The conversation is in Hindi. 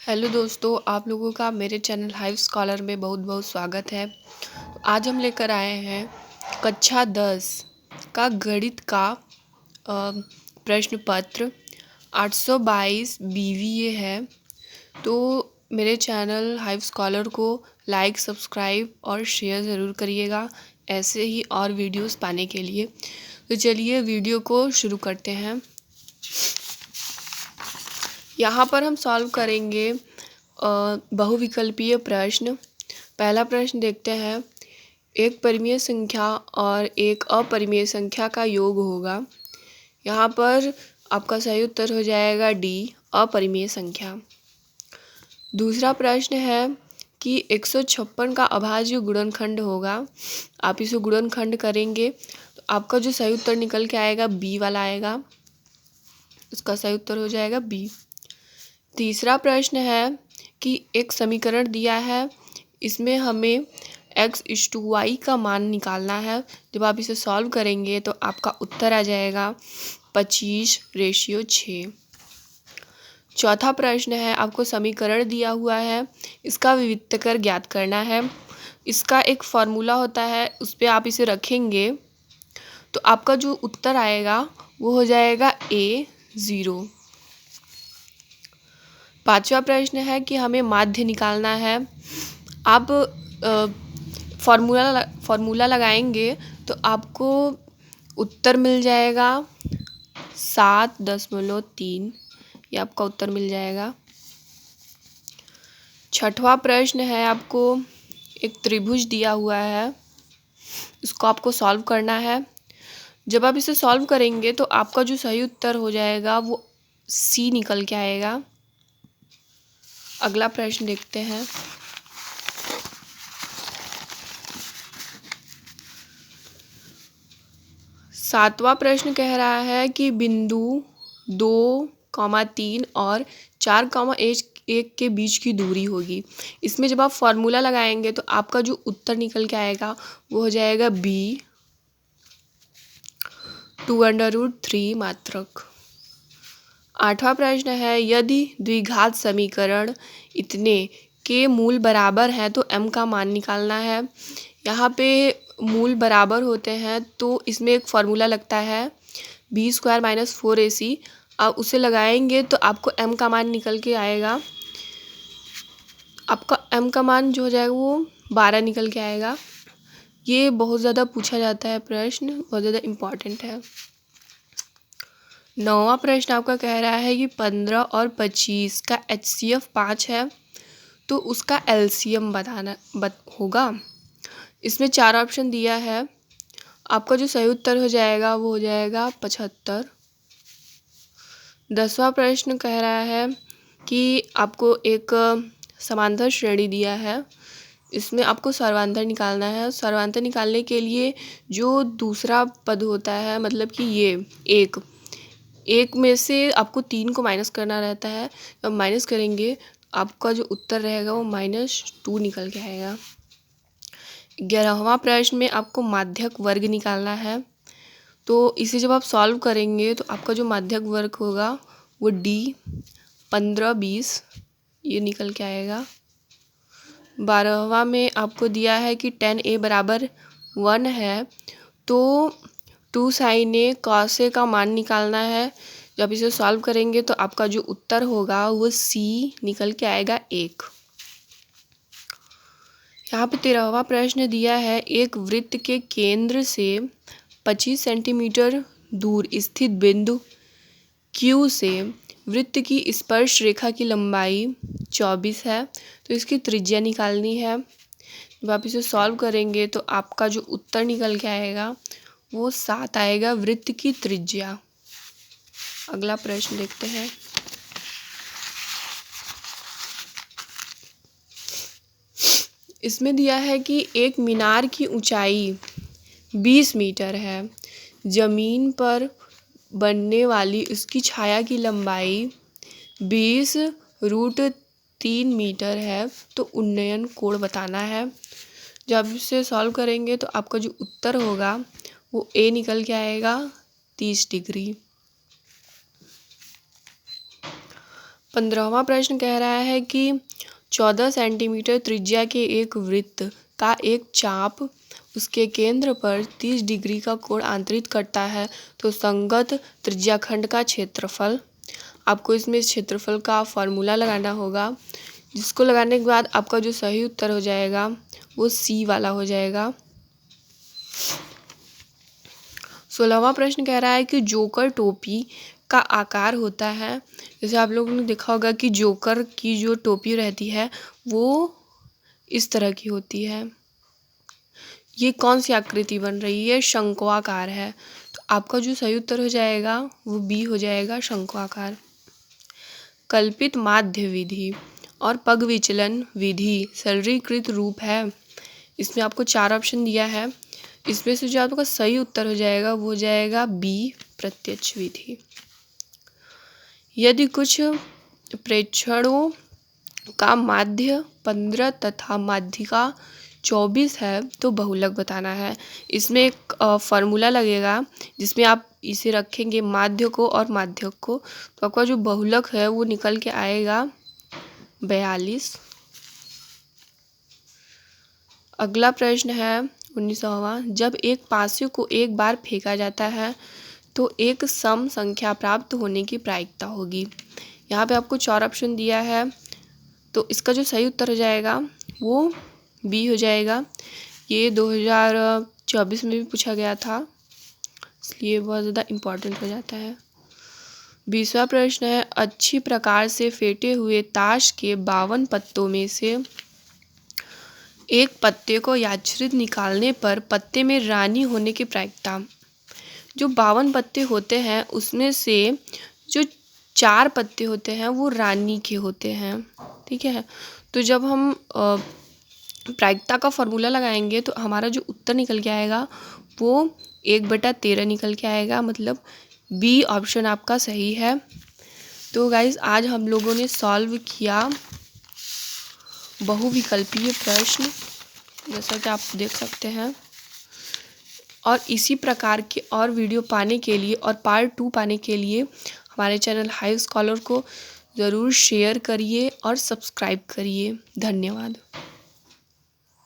हेलो दोस्तों, आप लोगों का मेरे चैनल हाइव स्कॉलर में बहुत बहुत स्वागत है। आज हम लेकर आए हैं कक्षा 10 का गणित का प्रश्न पत्र 822 बीवीए है। तो मेरे चैनल हाइव स्कॉलर को लाइक, सब्सक्राइब और शेयर ज़रूर करिएगा ऐसे ही और वीडियोस पाने के लिए। तो चलिए वीडियो को शुरू करते हैं। यहाँ पर हम सॉल्व करेंगे बहुविकल्पीय प्रश्न। पहला प्रश्न देखते हैं। एक परिमेय संख्या और एक अपरिमेय संख्या का योग होगा। यहाँ पर आपका सही उत्तर हो जाएगा डी, अपरिमेय संख्या। दूसरा प्रश्न है कि 156 का अभाज्य गुणनखंड होगा। आप इसे गुणनखंड करेंगे तो आपका जो सही उत्तर निकल के आएगा बी वाला आएगा। इसका सही उत्तर हो जाएगा बी। तीसरा प्रश्न है कि एक समीकरण दिया है, इसमें हमें x/y का मान निकालना है। जब आप इसे सॉल्व करेंगे तो आपका उत्तर आ जाएगा 25:6। चौथा प्रश्न है, आपको समीकरण दिया हुआ है, इसका विविक्तकर ज्ञात करना है। इसका एक फॉर्मूला होता है, उस पर आप इसे रखेंगे तो आपका जो उत्तर आएगा वो हो जाएगा A0। पांचवा प्रश्न है कि हमें माध्य निकालना है। आप फॉर्मूला लगाएंगे तो आपको उत्तर मिल जाएगा 7.3। ये आपका उत्तर मिल जाएगा। छठवां प्रश्न है, आपको एक त्रिभुज दिया हुआ है, इसको आपको सॉल्व करना है। जब आप इसे सॉल्व करेंगे तो आपका जो सही उत्तर हो जाएगा वो सी निकल के आएगा। अगला प्रश्न देखते हैं। सातवां प्रश्न कह रहा है कि बिंदु 2, 3 और 4, 1 के बीच की दूरी होगी। इसमें जब आप फॉर्मूला लगाएंगे तो आपका जो उत्तर निकल के आएगा वो हो जाएगा बी, 2√3 मात्रक। आठवां प्रश्न है, यदि द्विघात समीकरण इतने के मूल बराबर है तो m का मान निकालना है। यहाँ पे मूल बराबर होते हैं तो इसमें एक फार्मूला लगता है b² - 4ac। आप उसे लगाएंगे तो आपको m का मान निकल के आएगा। आपका m का मान जो हो जाएगा वो 12 निकल के आएगा। ये बहुत ज़्यादा पूछा जाता है प्रश्न, बहुत ज़्यादा इम्पॉर्टेंट है। नौवां प्रश्न आपका कह रहा है कि 15 और 25 का HCF 5 है तो उसका LCM बताना होगा। इसमें 4 ऑप्शन दिया है। आपका जो सही उत्तर हो जाएगा वो हो जाएगा 75। 10वां प्रश्न कह रहा है कि आपको एक समांतर श्रेणी दिया है, इसमें आपको सर्वांतर निकालना है। सर्वांतर निकालने के लिए जो दूसरा पद होता है, मतलब कि ये एक में से आपको 3 को माइनस करना रहता है। जब माइनस करेंगे आपका जो उत्तर रहेगा वो -2 निकल के आएगा। 11वां प्रश्न में आपको माध्यक वर्ग निकालना है। तो इसे जब आप सॉल्व करेंगे तो आपका जो माध्यक वर्ग होगा वो D, 15, 20 ये निकल के आएगा। 12वां में आपको दिया है कि tan a = 1 है तो 2 sin a cos a का मान निकालना है। जब इसे सॉल्व करेंगे तो आपका जो उत्तर होगा वो C निकल के आएगा 1। यहाँ पे 13वां प्रश्न दिया है, एक वृत्त के केंद्र से 25 सेंटीमीटर दूर स्थित बिंदु Q से वृत्त की स्पर्श रेखा की लंबाई 24 है तो इसकी त्रिज्या निकालनी है। जब आप इसे सॉल्व करेंगे तो आपका जो उत्तर निकल के आएगा वो 7 आएगा, वृत्त की त्रिज्या। अगला प्रश्न देखते हैं। इसमें दिया है कि एक मीनार की ऊंचाई 20 मीटर है, जमीन पर बनने वाली उसकी छाया की लंबाई 20√3 मीटर है तो उन्नयन कोण बताना है। जब इसे सॉल्व करेंगे तो आपका जो उत्तर होगा वो A निकल के आएगा 30 डिग्री। 15वां प्रश्न कह रहा है कि 14 सेंटीमीटर त्रिज्या के एक वृत्त का एक चाप उसके केंद्र पर 30 डिग्री का कोण आंतरित करता है, तो संगत त्रिज्याखंड का क्षेत्रफल। आपको इसमें क्षेत्रफल का फॉर्मूला लगाना होगा, जिसको लगाने के बाद आपका जो सही उत्तर हो जाएगा वो सी वाला हो जाएगा। 16वां प्रश्न कह रहा है कि जोकर टोपी का आकार होता है, जैसे आप लोगों ने देखा होगा कि जोकर की जो टोपी रहती है वो इस तरह की होती है। ये कौन सी आकृति बन रही है? शंक्वाकार है। तो आपका जो सही उत्तर हो जाएगा वो बी हो जाएगा, शंक्वाकार। कल्पित माध्य विधि और पग विचलन विधि सरलीकृत रूप है। इसमें आपको 4 ऑप्शन दिया है, इसमें से जो आपका सही उत्तर हो जाएगा वो हो जाएगा बी, प्रत्यक्ष विधि। यदि कुछ प्रेक्षणों का माध्य 15 तथा माध्यिका 24 है तो बहुलक बताना है। इसमें एक फॉर्मूला लगेगा जिसमें आप इसे रखेंगे माध्य को और माध्यक को, तो आपका जो बहुलक है वो निकल के आएगा 42। अगला प्रश्न है 19वां, जब एक पासे को एक बार फेंका जाता है तो एक सम संख्या प्राप्त होने की प्रायिकता होगी। यहाँ पे आपको 4 ऑप्शन दिया है, तो इसका जो सही उत्तर हो जाएगा वो बी हो जाएगा। ये 2024 में भी पूछा गया था, इसलिए बहुत ज़्यादा इम्पोर्टेंट हो जाता है। 20वां प्रश्न है, अच्छी प्रकार से फेंटे हुए ताश के 52 पत्तों में से एक पत्ते को यादृच्छिक निकालने पर पत्ते में रानी होने की प्रायिकता। जो 52 पत्ते होते हैं उसमें से जो 4 पत्ते होते हैं वो रानी के होते हैं, ठीक है। तो जब हम प्रायिकता का फॉर्मूला लगाएंगे तो हमारा जो उत्तर निकल के आएगा वो 1/13 निकल के आएगा, मतलब बी ऑप्शन आपका सही है। तो गाइज आज हम लोगों ने सॉल्व किया बहुविकल्पीय प्रश्न, जैसा कि आप देख सकते हैं। और इसी प्रकार के और वीडियो पाने के लिए और पार्ट 2 पाने के लिए हमारे चैनल हाई स्कॉलर को ज़रूर शेयर करिए और सब्सक्राइब करिए। धन्यवाद।